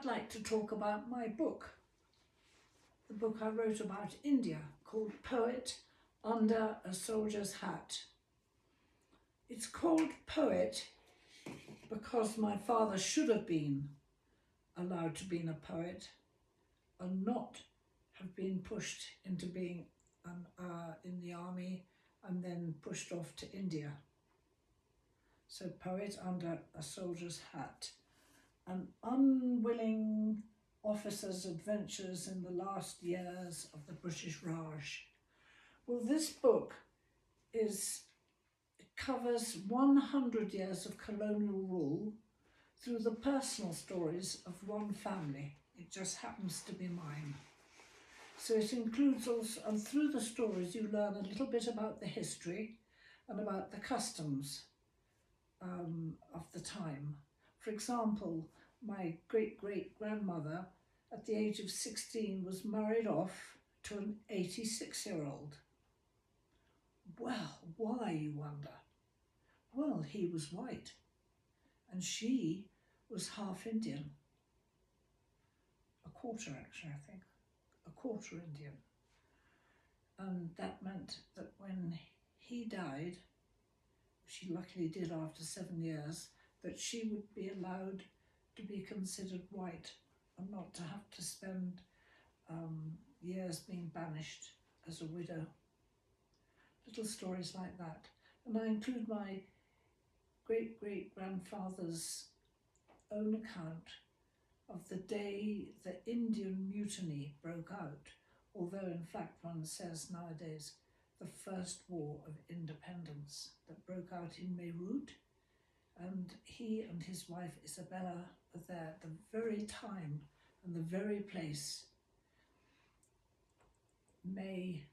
I'd like to talk about my book, the book I wrote about India, called Poet Under a Soldier's Hat. It's called Poet because my father should have been allowed to be a poet and not have been pushed into being in the army and then pushed off to India. So Poet Under a Soldier's Hat. An unwilling officer's adventures in the last years of the British Raj. Well, this book covers 100 years of colonial rule through the personal stories of one family. It just happens to be mine. So it includes also, and through the stories you learn a little bit about the history and about the customs of the time. For example, my great-great-grandmother at the age of 16 was married off to an 86-year-old. Well, why, you wonder? Well, he was white and she was half Indian. A quarter, actually, I think. A quarter Indian. And that meant that when he died, which he luckily did after 7 years, that she would be allowed to be considered white and not to have to spend years being banished as a widow. Little stories like that. And I include my great-great-grandfather's own account of the day the Indian Mutiny broke out, although in fact one says nowadays the first war of independence that broke out in Meerut, and he and his wife Isabella were there at the very time and the very place, May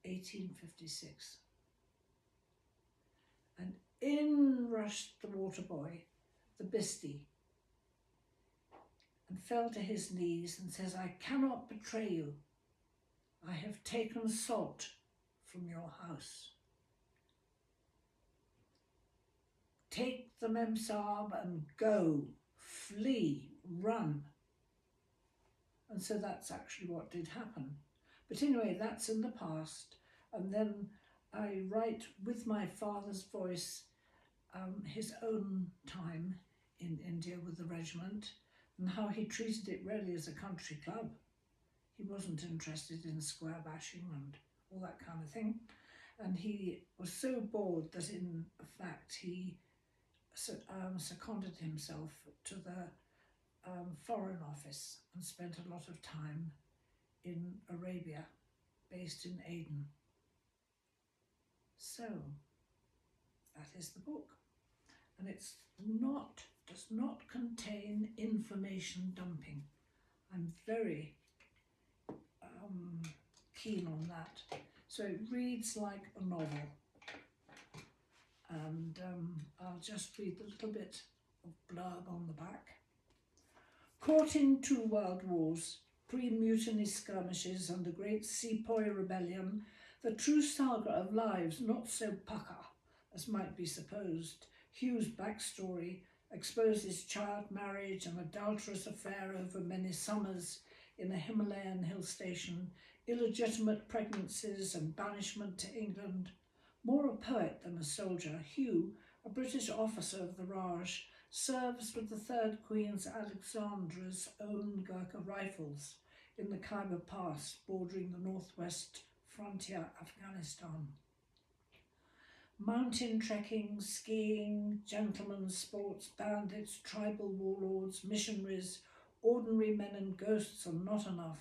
1856. And in rushed the water boy, the Bisti, and fell to his knees and says, "I cannot betray you. I have taken salt from your house. Take the Memsahib and go, flee, run." And so that's actually what did happen. But anyway, that's in the past. And then I write with my father's voice his own time in India with the regiment and how he treated it really as a country club. He wasn't interested in square bashing and all that kind of thing. And he was so bored that in fact he seconded himself to the Foreign Office and spent a lot of time in Arabia, based in Aden. So that is the book, and does not contain information dumping. I'm very keen on that. So it reads like a novel, and I'll just read a little bit of blurb on the back. Caught in 2 world wars, pre-mutiny skirmishes and the Great Sepoy Rebellion, the true saga of lives not so pucker as might be supposed, Hugh's backstory exposes child marriage and adulterous affair over many summers in a Himalayan hill station, illegitimate pregnancies and banishment to England. More a poet than a soldier, Hugh, a British officer of the Raj, serves with the 3rd Queen's Alexandra's own Gurkha rifles in the Khyber Pass bordering the northwest frontier Afghanistan. Mountain trekking, skiing, gentlemen's sports, bandits, tribal warlords, missionaries, ordinary men and ghosts are not enough.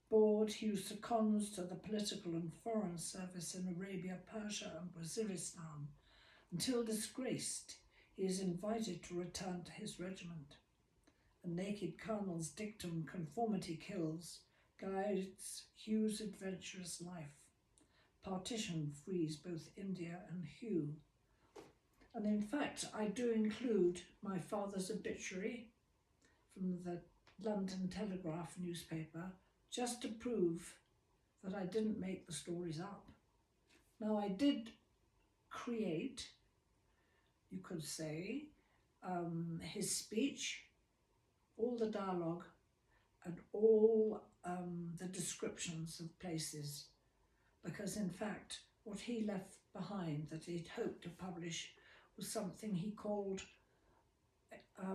Bored, Hugh succumbs to the political and foreign service in Arabia, Persia and Waziristan. Until disgraced, he is invited to return to his regiment. A naked colonel's dictum, "Conformity kills," guides Hugh's adventurous life. Partition frees both India and Hugh. And in fact, I do include my father's obituary from the London Telegraph newspaper, just to prove that I didn't make the stories up. Now, I did create, you could say, his speech all the dialogue and all the descriptions of places, because in fact what he left behind that he'd hoped to publish was something he called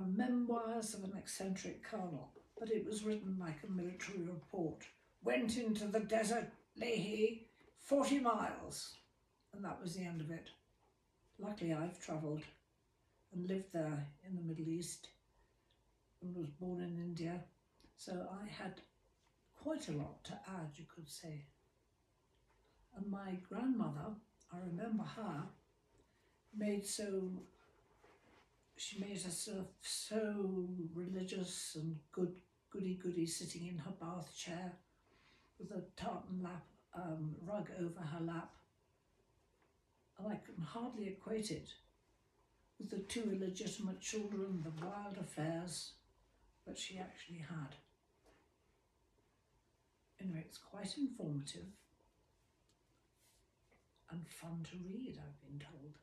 Memoirs of an Eccentric Colonel, but it was written like a military report. Went into the desert, Leahy, 40 miles, and that was the end of it. Luckily I've travelled and lived there in the Middle East and was born in India, so I had quite a lot to add, you could say. And my grandmother, I remember her, she made herself so religious and goody sitting in her bath chair with a tartan rug over her lap. And I can hardly equate it with the 2 illegitimate children, the wild affairs that she actually had. Anyway, it's quite informative and fun to read, I've been told.